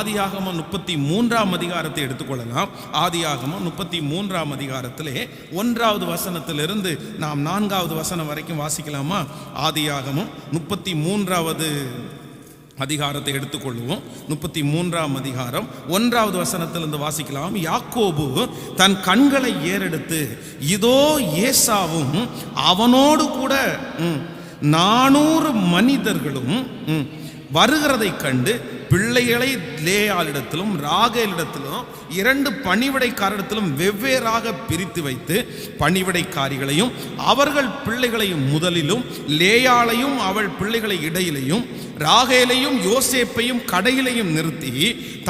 ஆதியாகமம் 33ஆம் அதிகாரத்தை எடுத்துக்கொள்ளலாம். ஆதியாகமம் 33ஆம் அதிகாரத்திலே 1வது வசனத்திலிருந்து நாம் 4வது வசனம் வரைக்கும் வாசிக்கலாமா? ஆதியாகமம் 33வது அதிகாரத்தை எடுத்துக்கொள்வோம். 33ஆம் அதிகாரம் 1வது வசனத்திலிருந்து வாசிக்கலாம். யாக்கோபு தன் கண்களை ஏறெடுத்து இதோ ஏசாவும் அவனோடு கூட 400 மனிதர்களும் வருகிறதை கண்டு பிள்ளைகளை லேயாளிடத்திலும் ராகேலிடத்திலும் 2 பணிவிடைக்காரிடத்திலும் வெவ்வேறாக பிரித்து வைத்து பணிவிடைக்காரிகளையும் அவர்கள் பிள்ளைகளையும் முதலிலும் லேயாளையும் அவள் பிள்ளைகளை இடையிலையும் ராகேலையும் யோசேப்பையும் கடையிலையும் நிறுத்தி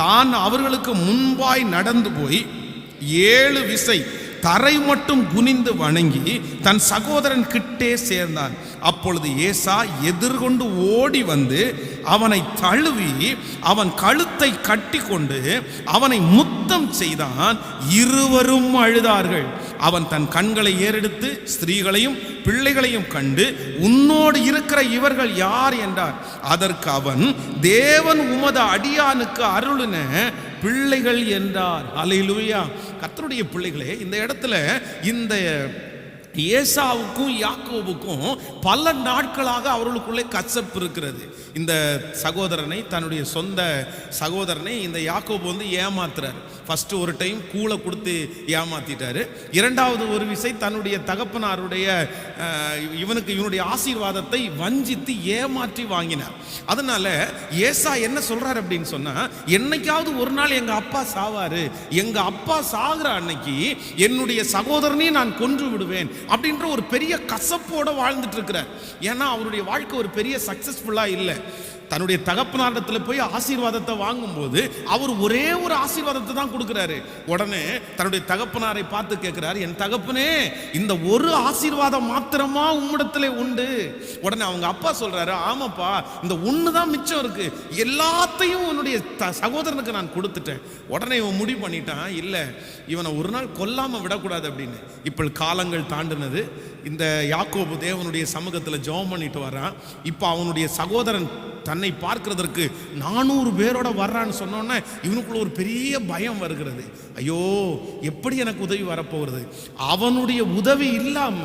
தான் அவர்களுக்கு முன்பாய் நடந்து போய் 7 விசை தரை மட்டும் குனிந்து வணங்கி தன் சகோதரன் கிட்டே சேர்ந்தான். அப்பொழுது ஏசா எதிர்கொண்டு ஓடி வந்து அவனை தழுவி அவன் கழுத்தை கட்டி கொண்டு அவனை முத்தம் செய்தான். இருவரும் அழுதார்கள். அவன் தன் கண்களை ஏறெடுத்து ஸ்திரீகளையும் பிள்ளைகளையும் கண்டு உன்னோடு இருக்கிற இவர்கள் யார் என்றார். அதற்கு அவன் தேவன் உமது அடியானுக்கு அருளின பிள்ளைகள் என்றார். அல்லேலூயா. கர்த்தருடைய பிள்ளைகளே, இந்த இடத்துல இந்த ஏசாவுக்கும் யாக்கோபுக்கும் பல நாட்களாக அவர்களுக்குள்ளே கசப்பு இருக்கிறது. இந்த சகோதரனை, தன்னுடைய சொந்த சகோதரனை இந்த யாக்கோபு வந்து ஏமாத்துறாரு. ஃபர்ஸ்ட் ஒரு டைம் கூளை கொடுத்து ஏமாத்திட்டாரு. 2வது ஒரு விசை தன்னுடைய தகப்பனாருடைய இவனுடைய ஆசீர்வாதத்தை வஞ்சித்து ஏமாற்றி வாங்கினார். அதனால ஏசா என்ன சொல்றாரு அப்படின்னு சொன்னா, என்னைக்காவது ஒரு நாள் எங்க அப்பா சாவாரு, எங்க அப்பா சாகுற அன்னைக்கு என்னுடைய சகோதரனையும் நான் கொன்று விடுவேன் அப்படின்ற ஒரு பெரிய கசப்போட வாழ்ந்துட்டு இருக்கிறார். ஏன்னா அவருடைய வாழ்க்கை ஒரு பெரிய சக்சஸ்ஃபுல்லா இல்லை. தன்னுடைய தகப்பனாரிடத்தில் போய் ஆசீர்வாதத்தை வாங்கும்போது அவர் ஒரே ஒரு ஆசீர்வாதத்தை தான் கொடுக்கிறாரு. உடனே தன்னுடைய தகப்பனாரை பார்த்து கேட்கிறார், என் தகப்பனே, இந்த ஒரு ஆசீர்வாதம் மாத்திரமா உம்மிடத்திலே உண்டு? உடனே அவங்க அப்பா சொல்றாரு, ஆமாப்பா, இந்த ஒன்று தான் மிச்சம் இருக்கு, எல்லாத்தையும் உன்னுடைய சகோதரனுக்கு நான் கொடுத்துட்டேன். உடனே இவன் முடிவு பண்ணிட்டான், இல்லை இவனை ஒரு நாள் கொல்லாம விடக்கூடாது அப்படின்னு. இப்போ காலங்கள் தாண்டினது. இந்த யாக்கோபு தேவனுடைய சமூகத்தில் ஜெபம் பண்ணிட்டு வரான். இப்போ அவனுடைய சகோதரன் தன்னை பார்க்கிறதற்கு 400 பேரோட வர்றான்னு சொன்னோன்னே இவனுக்குள்ள ஒரு பெரிய பயம் வருகிறது. ஐயோ, எப்படி எனக்கு உதவி வரப்போகிறது? அவனுடைய உதவி இல்லாம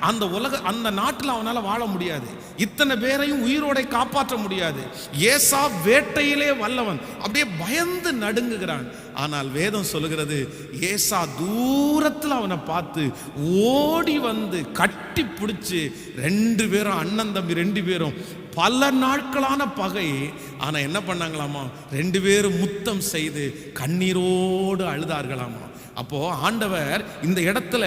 அந்த நாட்டில் அவனால் வாழ முடியாது. இத்தனை பேரையும் உயிரோட காப்பாற்ற முடியாது. ஏசா வேட்டையிலே வல்லவன். அப்படியே பயந்து நடுங்குகிறான். ஆனால் வேதம் சொல்லுகிறது, ஏசா தூரத்தில் அவனை பார்த்து ஓடி வந்து கட்டி பிடிச்சு 2 பேரும், அண்ணன் தம்பி 2 பேரும் பல நாட்களான பகை. ஆனா என்ன பண்ணாங்களாமா, 2 பேரும் முத்தம் செய்து கண்ணீரோடு அழுதார்களாமா. அப்போ ஆண்டவர் இந்த இடத்துல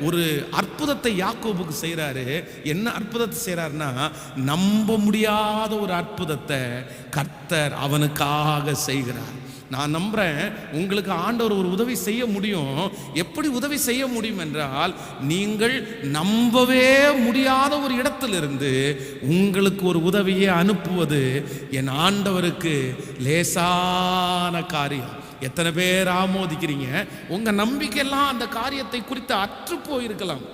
ஒரு அற்புதத்தை யாக்கோபுக்கு செய்யறாரு. என்ன அற்புதத்தை செய்யறாருன்னா, நம்ப முடியாத ஒரு அற்புதத்தை கர்த்தர் அவனுக்காக செய்கிறார். நான் நம்புறேன் உங்களுக்கு ஆண்டவர் ஒரு உதவி செய்ய முடியும். எப்படி உதவி செய்ய முடியும் என்றால், நீங்கள் நம்பவே முடியாத ஒரு இடத்திலிருந்து உங்களுக்கு ஒரு உதவியை அனுப்புவது என் ஆண்டவருக்கு லேசான காரியம். எத்தனை பேர் ஆமோதிக்கிறீங்க? உங்க நம்பிக்கையெல்லாம் அந்த காரியத்தை குறித்து அற்று போயிருக்கலாம்.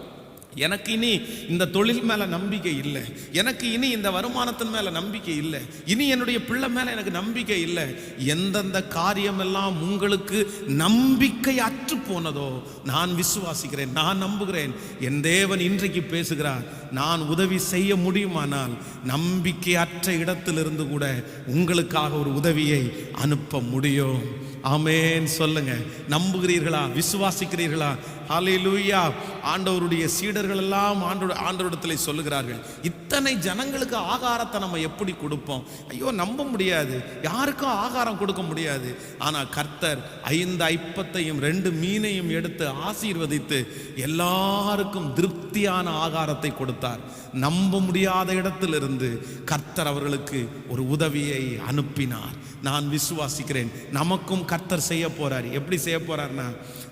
எனக்கு இனி இந்த தொழில் மேல நம்பிக்கை இல்லை, எனக்கு இனி இந்த வருமானத்தின் மேல நம்பிக்கை இல்லை, இனி என்னுடைய பிள்ளை மேல எனக்கு நம்பிக்கை இல்லை. எந்தெந்த காரியமெல்லாம் உங்களுக்கு நம்பிக்கை அற்று போனதோ நான் விசுவாசிக்கிறேன், நான் நம்புகிறேன், என் தேவன் இன்றைக்கு பேசுகிறார். நான் உதவி செய்ய முடியுமானால் நம்பிக்கை அற்ற இடத்திலிருந்து கூட உங்களுக்காக ஒரு உதவியை அனுப்ப முடியும். ஆமென் சொல்லுங்க. நம்புகிறீர்களா? விசுவாசிக்கிறீர்களா? ஹல்லேலூயா. ஆண்டவருடைய சீடர்கள் எல்லாம் ஆண்டவரிடத்தில் சொல்லுகிறார்கள், இத்தனை ஜனங்களுக்கு ஆகாரத்தை நம்ம எப்படி கொடுப்போம்? ஐயோ, நம்ப முடியாது, யாருக்கும் ஆகாரம் கொடுக்க முடியாது. ஆனால் கர்த்தர் 5 ஐப்பத்தையும் 2 மீனையும் எடுத்து ஆசீர்வதித்து எல்லாருக்கும் திருப்தியான ஆகாரத்தை கொடுத்தார். நம்ப முடியாத இடத்திலிருந்து கர்த்தர் அவர்களுக்கு ஒரு உதவியை அனுப்பினார். நான் விசுவாசிக்கிறேன், நமக்கும் கர்த்தர் செய்ய போறார். எப்படி செய்ய போறார்னா,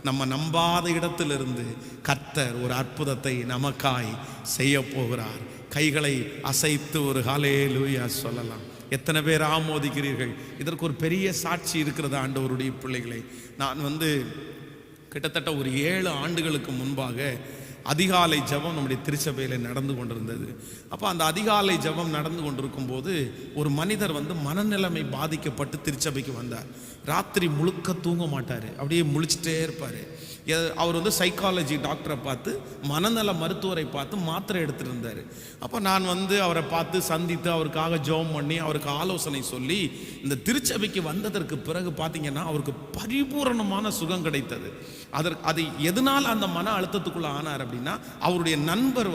நம்ம நம்பாத இடத்திலிருந்து கர்த்தர் ஒரு அற்புதத்தை நமக்காய் செய்ய போகிறார். கைகளை அசைத்து ஒரு ஹல்லேலூயா சொல்லலாம். எத்தனை பேர் ஆமோதிக்கிறீர்கள்? இதற்கு ஒரு பெரிய சாட்சி இருக்கிறது ஆண்டவருடைய பிள்ளைகளை. நான் கிட்டத்தட்ட ஒரு 7 ஆண்டுகளுக்கு முன்பாக அதிகாலை ஜெபம் நம்முடைய திருச்சபையில் நடந்து கொண்டிருந்தது. அப்போ அந்த அதிகாலை ஜெபம் நடந்து கொண்டிருக்கும் போது ஒரு மனிதர் மனநிலைமை பாதிக்கப்பட்டு திருச்சபைக்கு வந்தார். ராத்திரி முழுக்க தூங்க மாட்டார், அப்படியே முழிச்சிட்டே இருப்பார். அவர் சைக்காலஜி டாக்டரை பார்த்து, மனநல மருத்துவரை பார்த்து மாத்திரை எடுத்துட்டு இருந்தார். அப்போ நான் அவரை பார்த்து சந்தித்து அவருக்காக ஜெபம் பண்ணி அவருக்கு ஆலோசனை சொல்லி இந்த திருச்சபைக்கு வந்ததற்கு பிறகு பார்த்தீங்கன்னா அவருக்கு பரிபூரணமான சுகம் கிடைத்தது. அது எதனால் அந்த மன அழுத்தத்துக்குள்ள ஆனார் அப்படின்னா, அவருடைய நண்பர்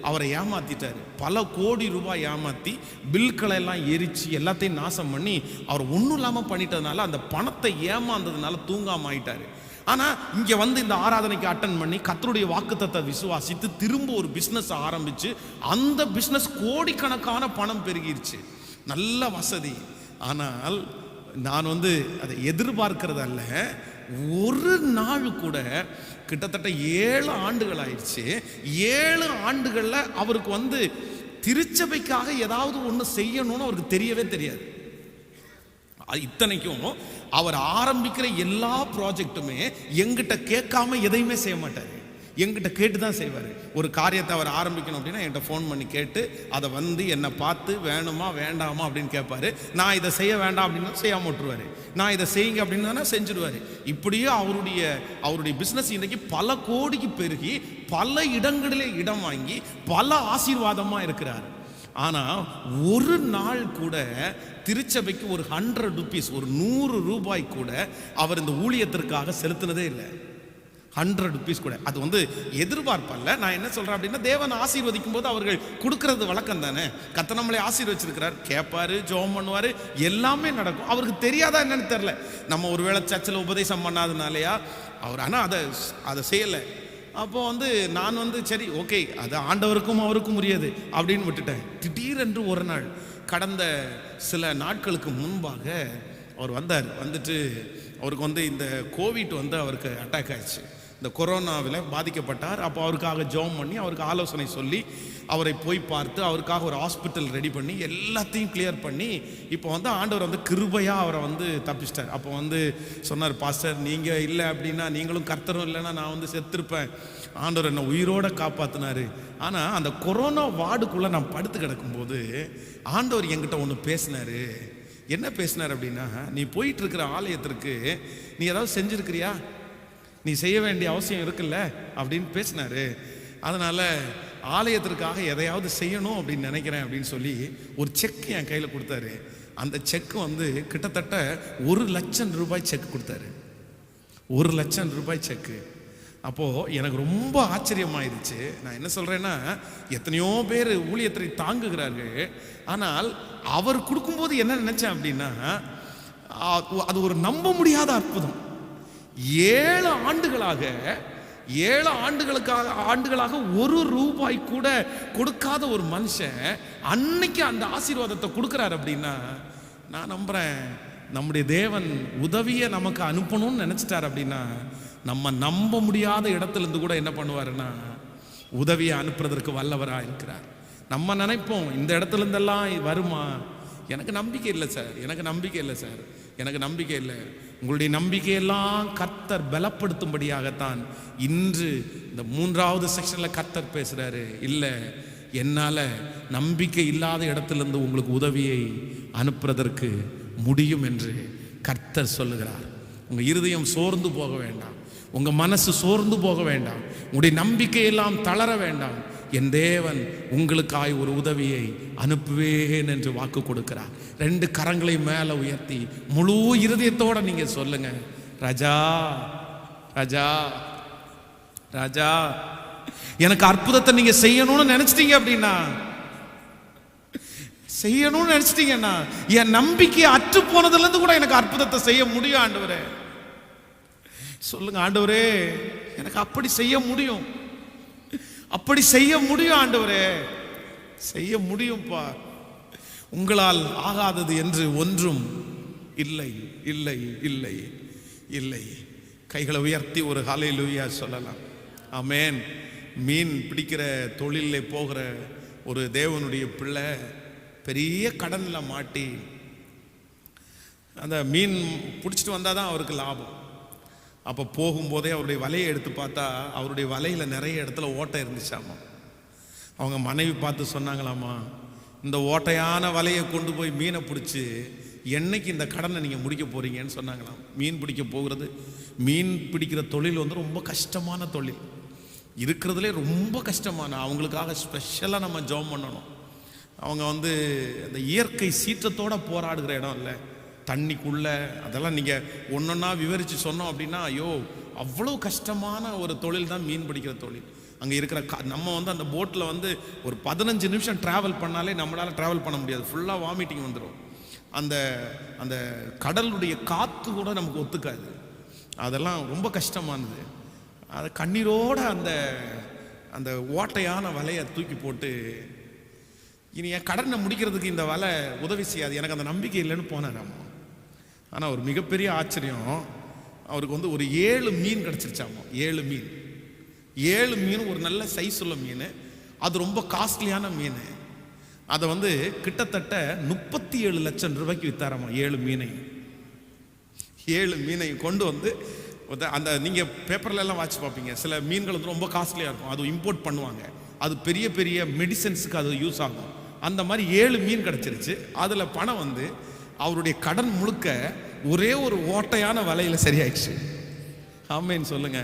அவரை ஏமாத்திட்டார். பல கோடி ரூபாய் ஏமாத்தி பில்களை எல்லாம் எரிச்சு எல்லாத்தையும் நாசம் பண்ணி அவர் ஒன்றும் இல்லாமல் பண்ணிட்டதுனால அந்த பணத்தை ஏமாந்ததுனால தூங்காம ஆயிட்டாரு. ஆனா இங்க இந்த ஆராதனைக்கு அட்டன் பண்ணி கர்த்தருடைய வாக்குத்தத்தத்தை விசுவாசித்து திரும்ப ஒரு பிசினஸ் ஆரம்பிச்சு அந்த பிசினஸ் கோடிக்கணக்கான பணம் பெருகிருச்சு, நல்ல வசதி. ஆனால் நான் அதை எதிர்பார்க்கிறது அல்ல. ஒரு நாள் கூட கிட்டத்தட்ட 7 ஆண்டுகள் ஆயிடுச்சு. 7 ஆண்டுகள்ல அவருக்கு திருச்சபைக்காக ஏதாவது ஒன்று செய்யணும்னு அவருக்கு தெரியவே தெரியாது. இத்தனைக்கும் அவர் ஆரம்பிக்கிற எல்லா ப்ராஜெக்ட்டுமே எங்கிட்ட கேட்காம எதையுமே செய்ய மாட்டார், எங்கிட்ட கேட்டு தான் செய்வார். ஒரு காரியத்தை அவர் ஆரம்பிக்கணும் அப்படின்னா என்கிட்ட ஃபோன் பண்ணி கேட்டு அதை என்னை பார்த்து வேணுமா வேண்டாமா அப்படின்னு கேட்பாரு. நான் இதை செய்ய வேண்டாம் அப்படின்னா செய்யாம விட்டுருவாரு, நான் இதை செய்யுங்க அப்படின்னா செஞ்சுடுவார். இப்படியே அவருடைய பிஸ்னஸ் இன்னைக்கு பல கோடிக்கு பெருகி பல இடங்களிலே இடம் வாங்கி பல ஆசீர்வாதமா இருக்கிறார். ஆனா ஒரு நாள் கூட திருச்சபைக்கு ஒரு 100 rupees, ஒரு 100 ரூபாய் கூட அவர் இந்த ஊழியத்திற்காக செலுத்தினதே இல்லை. 100 rupees கூட. அது எதிர்பார்ப்பல்ல. நான் என்ன சொல்றேன் அப்படின்னா, தேவன் ஆசீர்வதிக்கும் போது அவர்கள் கொடுக்கறது வழக்கம் தானே. கர்த்தர் நம்மளை ஆசீர்வச்சிருக்கிறார், கேட்பாரு, ஜெபம் பண்ணுவாரு, எல்லாமே நடக்கும். அவருக்கு தெரியாதா என்னன்னு தெரியல. நம்ம ஒருவேளை சர்ச்சில் உபதேசம் பண்ணாதனாலயா அவர், ஆனா அதை செய்யலை. அப்போ நான் சரி ஓகே, அது ஆண்டவருக்கும் அவருக்கும் உரியது அப்படின்னு விட்டுட்டேன். திடீரென்று ஒரு நாள் கடந்த சில நாட்களுக்கு முன்பாக அவர் வந்தார். அவருக்கு இந்த கோவிட் அவருக்கு அட்டாக் ஆயிடுச்சு. இந்த கொரோனாவில் பாதிக்கப்பட்டார். அப்போ அவருக்காக ஜெபம் பண்ணி அவருக்கு ஆலோசனை சொல்லி அவரை போய் பார்த்து அவருக்காக ஒரு ஹாஸ்பிட்டல் ரெடி பண்ணி எல்லாத்தையும் கிளியர் பண்ணி இப்போ ஆண்டவர் கிருபையாக அவரை தப்பிச்சிட்டார். அப்போ சொன்னார், பாஸ்டர் நீங்கள் இல்லை அப்படின்னா, நீங்களும் கர்த்தரும் இல்லைன்னா நான் செத்துருப்பேன், ஆண்டவர் என்னை உயிரோட காப்பாற்றினாரு. ஆனால் அந்த கொரோனா வார்டுக்குள்ளே நான் படுத்து கிடக்கும்போது ஆண்டவர் என்கிட்ட ஒன்று பேசினார். என்ன பேசினார் அப்படின்னா, நீ போயிட்டு இருக்கிற ஆலயத்திற்கு நீ ஏதாவது செஞ்சுருக்கிறியா, நீ செய்ய வேண்டிய அவசியம் இருக்குல்ல அப்படின்னு பேசினாரு. அதனால ஆலயத்திற்காக எதையாவது செய்யணும் அப்படின்னு நினைக்கிறேன் அப்படின்னு சொல்லி ஒரு செக் என் கையில் கொடுத்தாரு. அந்த செக் கிட்டத்தட்ட 1 லட்சம் ரூபாய் செக் கொடுத்தாரு. 1 லட்சம் ரூபாய் செக்கு. அப்போது எனக்கு ரொம்ப ஆச்சரியமாயிருச்சு. நான் என்ன சொல்கிறேன்னா, எத்தனையோ பேர் ஊழியத்தை தாங்குகிறார்கள். ஆனால் அவர் கொடுக்கும்போது என்ன நினச்சேன் அப்படின்னா, அது ஒரு நம்ப முடியாத அற்புதம். 7 ஆண்டுகளாக 1 ரூபாய் கூட கொடுக்காத ஒரு மனுஷன் அன்னைக்கு அந்த ஆசீர்வாதத்தை கொடுக்குறாரு அப்படின்னா, நான் நம்புறேன் நம்முடைய தேவன் உதவியை நமக்கு அனுப்பணும்னு நினைச்சிட்டார் அப்படின்னா, நம்ம நம்ப முடியாத இடத்துல இருந்து கூட என்ன பண்ணுவாருன்னா உதவியை அனுப்புறதற்கு வல்லவராக இருக்கிறார். நம்ம நினைப்போம் இந்த இடத்துல இருந்தெல்லாம் வருமா, எனக்கு நம்பிக்கை இல்லை சார், எனக்கு நம்பிக்கை இல்லை சார், எனக்கு நம்பிக்கை இல்லை. உங்களுடைய நம்பிக்கையெல்லாம் கர்த்தர் பலப்படுத்தும்படியாகத்தான் இன்று இந்த 3வது செக்ஷனில் கர்த்தர் பேசுகிறாரு. இல்லை, என்னால் நம்பிக்கை இல்லாத இடத்திலிருந்து உங்களுக்கு உதவியை அனுப்புறதற்கு முடியும் என்று கர்த்தர் சொல்லுகிறார். உங்கள் இருதயம் சோர்ந்து போக வேண்டாம், உங்கள் மனசு சோர்ந்து போக வேண்டாம், உங்களுடைய நம்பிக்கையெல்லாம் தளர வேண்டாம். என் தேவன் உங்களுக்காய் ஒரு உதவியை அனுப்புவேன் என்று வாக்கு கொடுக்கிறார். 2 கரங்களை மேலே உயர்த்தி முழு இருதயத்தோட நீங்க சொல்லுங்க, ராஜா ராஜா ராஜா, எனக்கு அற்புதத்தை நீங்க செய்யணும்னு நினைச்சிட்டீங்க அப்படின்னா, செய்யணும்னு நினைச்சிட்டீங்கன்னா, என் நம்பிக்கை அற்று போனதுல இருந்து கூட எனக்கு அற்புதத்தை செய்ய முடியும் ஆண்டவரே. சொல்லுங்க, ஆண்டவரே எனக்கு அப்படி செய்ய முடியும், அப்படி செய்ய முடியும் ஆண்டவரே, செய்ய முடியும்பா. உங்களால் ஆகாதது என்று ஒன்றும் இல்லை இல்லை இல்லை இல்லை. கைகளை உயர்த்தி ஒரு ஹல்லேலூயா சொல்லலாம். ஆமென். மீன் பிடிக்கிற தொழிலில் போகிற ஒரு தேவனுடைய பிள்ளை பெரிய கடனில் மாட்டி அந்த மீன் பிடிச்சிட்டு வந்தால் தான் அவருக்கு லாபம். அப்போ போகும்போதே அவருடைய வலையை எடுத்து பார்த்தா அவருடைய வலையில் நிறைய இடத்துல ஓட்டை இருந்துச்சாமா. அவங்க மனைவி பார்த்து சொன்னாங்களாமா, இந்த ஓட்டையான வலையை கொண்டு போய் மீனை பிடிச்சி என்னைக்கு இந்த கடனை நீங்கள் முடிக்க போகிறீங்கன்னு சொன்னாங்களாம். மீன் பிடிக்க போகிறது, மீன் பிடிக்கிற தொழில் வந்து ரொம்ப கஷ்டமான தொழில், இருக்கிறதுலே ரொம்ப கஷ்டமான. அவங்களுக்காக ஸ்பெஷலாக நம்ம ஜெபம் பண்ணணும். அவங்க வந்து அந்த இயற்கை சீற்றத்தோடு போராடுகிற இடம் இல்லை, தண்ணிக்குள்ளே. அதெல்லாம் நீங்கள் ஒன்றொன்னா விவரித்து சொன்னோம் அப்படின்னா, ஐயோ அவ்வளோ கஷ்டமான ஒரு தொழில் தான் மீன் பிடிக்கிற தொழில். அங்கே இருக்கிற நம்ம வந்து அந்த போட்டில் வந்து ஒரு 15 நிமிஷம் ட்ராவல் பண்ணாலே நம்மளால் ட்ராவல் பண்ண முடியாது, ஃபுல்லாக வாமிட்டிங் வந்துடும். அந்த அந்த கடலுடைய காற்று கூட நமக்கு ஒத்துக்காது. அதெல்லாம் ரொம்ப கஷ்டமானது. அது கண்ணீரோட அந்த அந்த ஓட்டையான வலையை தூக்கி போட்டு, இனி என் கடனை முடிக்கிறதுக்கு இந்த வலை உதவி செய்யாது, எனக்கு அந்த நம்பிக்கை இல்லைன்னு போனார் அம்மா. ஆனால் ஒரு மிகப்பெரிய ஆச்சரியம், அவருக்கு வந்து ஒரு 7 மீன் கிடச்சிருச்சாமா. 7 மீன், 7 மீன் ஒரு நல்ல சைஸ் உள்ள மீன். அது ரொம்ப காஸ்ட்லியான மீன். அதை வந்து கிட்டத்தட்ட 37 லட்சம் ரூபாய்க்கு வித்தாராமா. 7 மீனையும் 7 மீனையும் கொண்டு வந்து அந்த நீங்கள் பேப்பர்ல எல்லாம் வாட்சி பார்ப்பீங்க, சில மீன்கள் வந்து ரொம்ப காஸ்ட்லியாக இருக்கும், அது இம்போர்ட் பண்ணுவாங்க, அது பெரிய பெரிய மெடிசன்ஸுக்கு அது யூஸ் ஆகும். அந்த மாதிரி 7 மீன் கிடச்சிருச்சு. அதில் பணம் வந்து அவருடைய கடன் முழுக்க ஒரே ஒரு ஓட்டையான வலையில் சரியாயிடுச்சு. ஆமேன்னு சொல்லுங்க.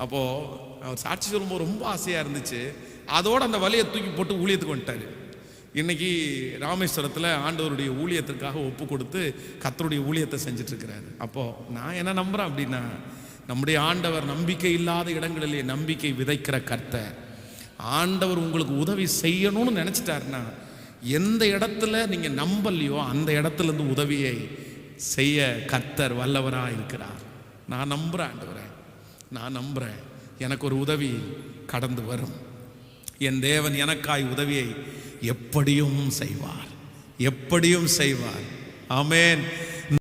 அப்போது அவர் சாட்சி சொல்லும்போது ரொம்ப ஆசையாக இருந்துச்சு. அதோடு அந்த வலையை தூக்கி போட்டு ஊழியத்துக்கு வந்துட்டார். இன்னைக்கு ராமேஸ்வரத்தில் ஆண்டவருடைய ஊழியத்திற்காக ஒப்பு கொடுத்து கர்த்தருடைய ஊழியத்தை செஞ்சிட்ருக்கிறாரு. அப்போது நான் என்ன நம்புகிறேன் அப்படின்னா, நம்முடைய ஆண்டவர் நம்பிக்கை இல்லாத இடங்களிலே நம்பிக்கை விதைக்கிற கர்த்தர். ஆண்டவர் உங்களுக்கு உதவி செய்யணும்னு நினச்சிட்டாருன்னா, எந்த இடத்துல நீங்கள் நம்பலையோ அந்த இடத்துலேருந்து உதவியை செய்ய கர்த்தர் வல்லவராக இருக்கிறார். நான் நம்புகிறேன் ஆண்டவரே, நான் நம்புகிறேன், எனக்கு ஒரு உதவி கடந்து வரும். என் தேவன் எனக்காய் உதவியை எப்படியும் செய்வார், எப்படியும் செய்வார். ஆமென்.